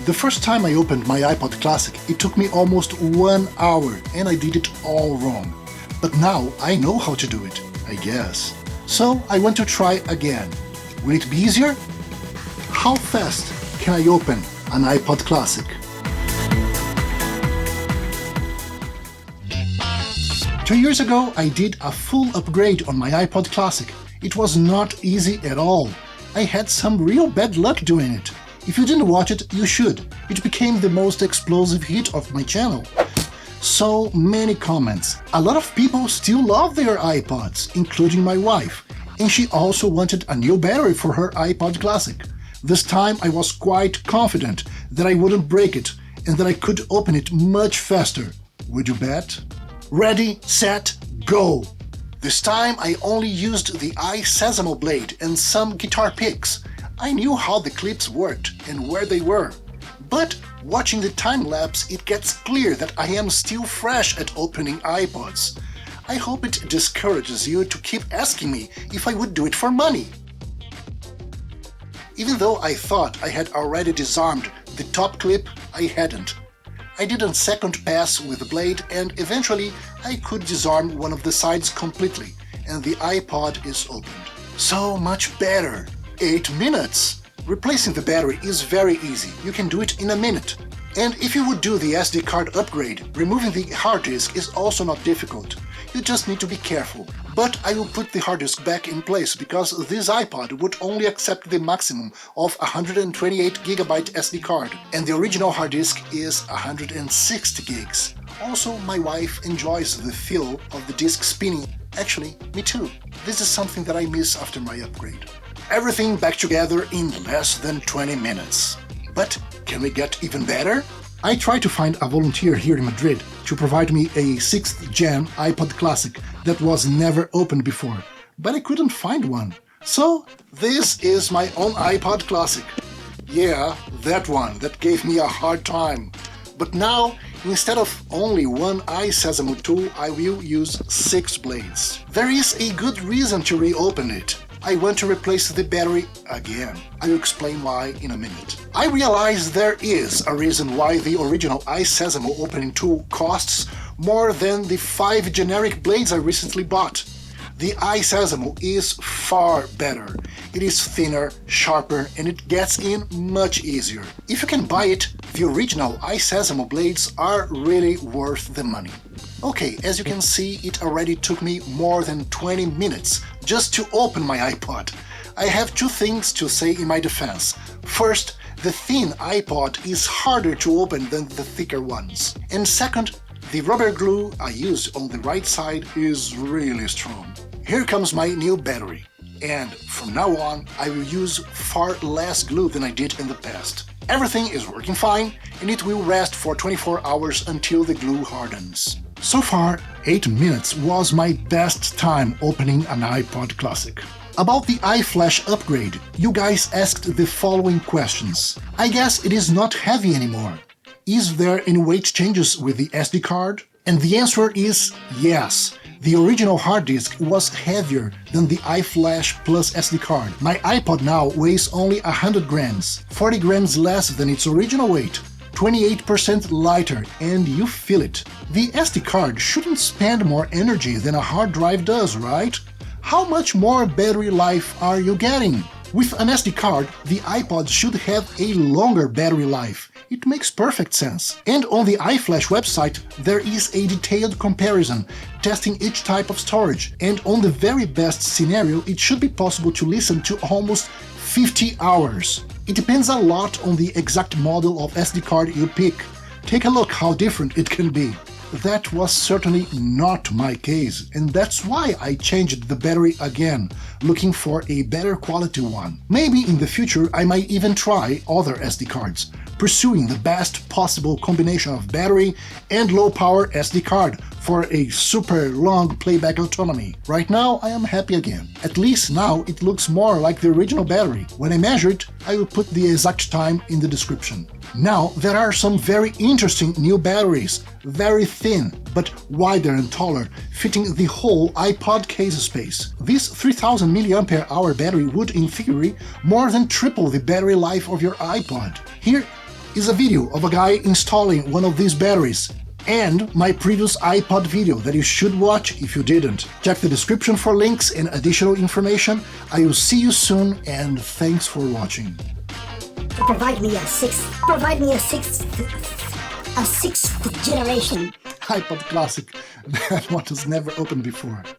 The first time I opened my iPod Classic, it took me almost 1 hour and I did it all wrong. But now I know how to do it, I guess. So I want to try again. Will it be easier? How fast can I open an iPod Classic? Two years ago, I did a full upgrade on my iPod Classic. It was not easy at all. I had some real bad luck doing it. If you didn't watch it, you should. It became the most explosive hit of my channel. So many comments. A lot of people still love their iPods, including my wife. And she also wanted a new battery for her iPod Classic. This time I was quite confident that I wouldn't break it and that I could open it much faster. Would you bet? Ready, set, go! This time I only used the iSesamo blade and some guitar picks. I knew how the clips worked and where they were. But watching the time-lapse, it gets clear that I am still fresh at opening iPods. I hope it discourages you to keep asking me if I would do it for money. Even though I thought I had already disarmed the top clip, I hadn't. I did a second pass with the blade and eventually I could disarm one of the sides completely and the iPod is opened. So much better! 8 minutes! Replacing the battery is very easy, you can do it in a minute. And if you would do the SD card upgrade, removing the hard disk is also not difficult. You just need to be careful. But I will put the hard disk back in place because this iPod would only accept the maximum of 128GB SD card, and the original hard disk is 160 gigs. Also, my wife enjoys the feel of the disk spinning. Actually, me too. This is something that I miss after my upgrade. Everything back together in less than 20 minutes. But can we get even better? I tried to find a volunteer here in Madrid to provide me a 6th Gen iPod Classic that was never opened before, but I couldn't find one. So this is my own iPod Classic. Yeah, that one that gave me a hard time. But now, instead of only one iSesamo tool, I will use 6 blades. There is a good reason to reopen it. I want to replace the battery again. I will explain why in a minute. I realize there is a reason why the original iSesamo opening tool costs more than the 5 generic blades I recently bought. The iSesamo is far better. It is thinner, sharper, and it gets in much easier. If you can buy it, the original iSesamo blades are really worth the money. Okay, as you can see, it already took me more than 20 minutes just to open my iPod. I have 2 things to say in my defense. First, the thin iPod is harder to open than the thicker ones. And second, the rubber glue I used on the right side is really strong. Here comes my new battery. And from now on, I will use far less glue than I did in the past. Everything is working fine, and it will rest for 24 hours until the glue hardens. So far, 8 minutes was my best time opening an iPod Classic. About the iFlash upgrade, you guys asked the following questions. I guess it is not heavy anymore. Is there any weight changes with the SD card? And the answer is yes. The original hard disk was heavier than the iFlash plus SD card. My iPod now weighs only 100 grams, 40 grams less than its original weight. 28% lighter, and you feel it. The SD card shouldn't spend more energy than a hard drive does, right? How much more battery life are you getting? With an SD card, the iPod should have a longer battery life. It makes perfect sense. And on the iFlash website, there is a detailed comparison, testing each type of storage. And on the very best scenario, it should be possible to listen to almost 50 hours. It depends a lot on the exact model of SD card you pick. Take a look how different it can be. That was certainly not my case, and that's why I changed the battery again, looking for a better quality one. Maybe in the future I might even try other SD cards, pursuing the best possible combination of battery and low-power SD card for a super long playback autonomy. Right now I am happy again. At least now it looks more like the original battery. When I measure it, I will put the exact time in the description. Now there are some very interesting new batteries, very thin but wider and taller, fitting the whole iPod case space. This 3000 mAh battery would, in theory, more than triple the battery life of your iPod. Here is a video of a guy installing one of these batteries, and my previous iPod video that you should watch if you didn't. Check the description for links and additional information. I will see you soon, and thanks for watching. Provide me a sixth generation iPod Classic. That one was never opened before.